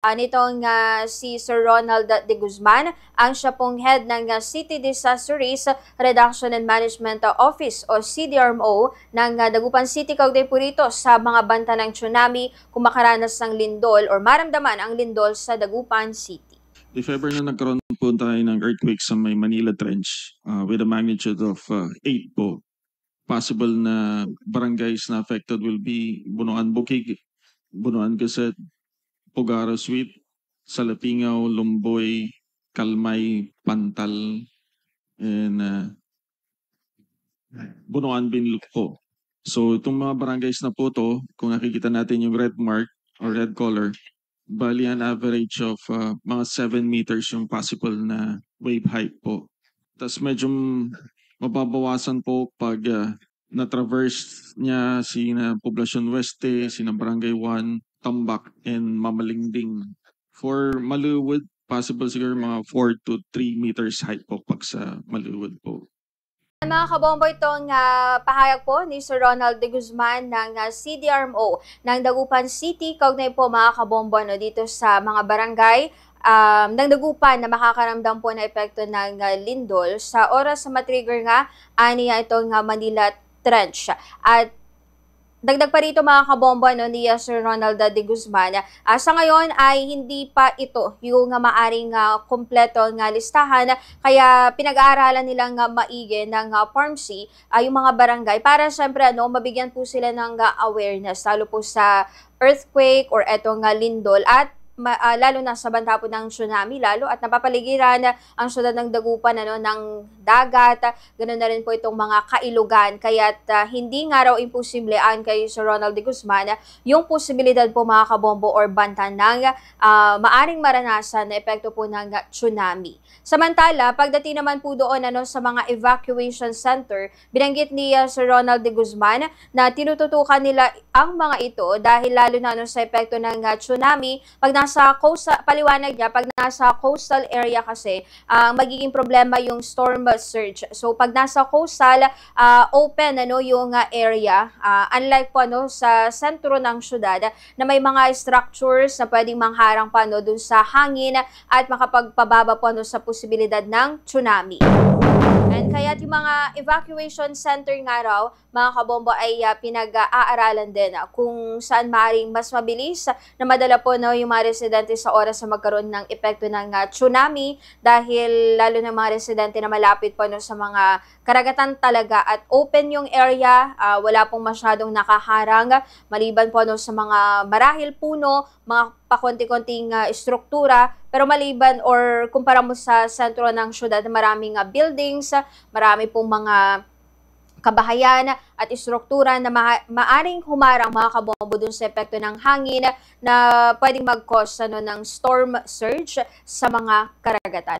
nitong si Sir Ronald De Guzman, ang siya pong head ng City Disaster Risk Reduction and Management Office o CDRMO ng Dagupan City. Kaugnay po rito sa mga banta ng tsunami kung makaranas ng lindol or maramdaman ang lindol sa Dagupan City. If ever na nagkaroon po tayo ng earthquake sa may Manila Trench with a magnitude of 8 po, possible na barangays na affected will be Bunuan Bukig, Bunuan Gasset, Pugaro Suite, Salapingaw, Lumboy, Kalmay, Pantal, and Bunuan Binloc po. So itong mga barangays na po to, kung nakikita natin yung red mark or red color, bali an average of mga 7 meters yung possible na wave height po. Tapos medyo mababawasan po pag na-traverse niya si Poblacion Oeste, si Barangay 1, Tambak, and Mamalingding. For Maluwod, possible siguro mga 4 to 3 meters height po pag sa Maluwod po. Mga kabombo, itong pahayag po ni Sir Ronald De Guzman ng CDRMO ng Dagupan City. Kaugnay po mga kabombo dito sa mga barangay ng Dagupan na makakaramdam po na epekto ng lindol sa oras sa matrigger nga aniya itong Manila Trench. At dagdag pa rito mga kabombo ni Sir Ronald De Guzman, sa ngayon ay hindi pa ito yung maaring kompleto nga listahan, kaya pinag-aaralan nilang maigi ng PARMC yung mga barangay para syempre mabigyan po sila ng awareness lalo po sa earthquake or etong lindol at lalo na sa banta po ng tsunami lalo at napapaligiran ang syudad ng Dagupan ng dagat, ganoon na rin po itong mga kailugan, kaya't hindi nga raw imposible ayon kay Sir Ronald De Guzman yung posibilidad po mga kabombo or banta ng maaring maranasan na epekto po ng tsunami. Samantala, pagdating naman po doon sa mga evacuation center, binanggit ni Sir Ronald De Guzman na tinututukan nila ang mga ito dahil lalo na sa epekto ng tsunami. Pag nasa coastal, paliwanag niya, pag nasa coastal area kasi, magiging problema yung storm surge. So pag nasa coastal, open yung area, unlike po sa sentro ng syudad na may mga structures na pwedeng mangharang pa dun sa hangin at makapagpababa po sa posibilidad ng tsunami. And kaya yung mga evacuation center nga raw, mga kabombo, ay pinag-aaralan din kung saan maaaring mas mabilis na madala po yung mga residente sa oras na magkaroon ng epekto ng tsunami dahil lalo ng mga residente na malapit po sa mga karagatan talaga at open yung area, wala pong masyadong nakaharang maliban po sa mga marahil puno, mga pakonti-konting struktura, pero maliban or kumpara mo sa sentro ng syudad, maraming buildings, marami pong mga kabahayan at istruktura na maaring humarang mga kabombo dun sa epekto ng hangin na pwedeng mag-cause ng storm surge sa mga karagatan.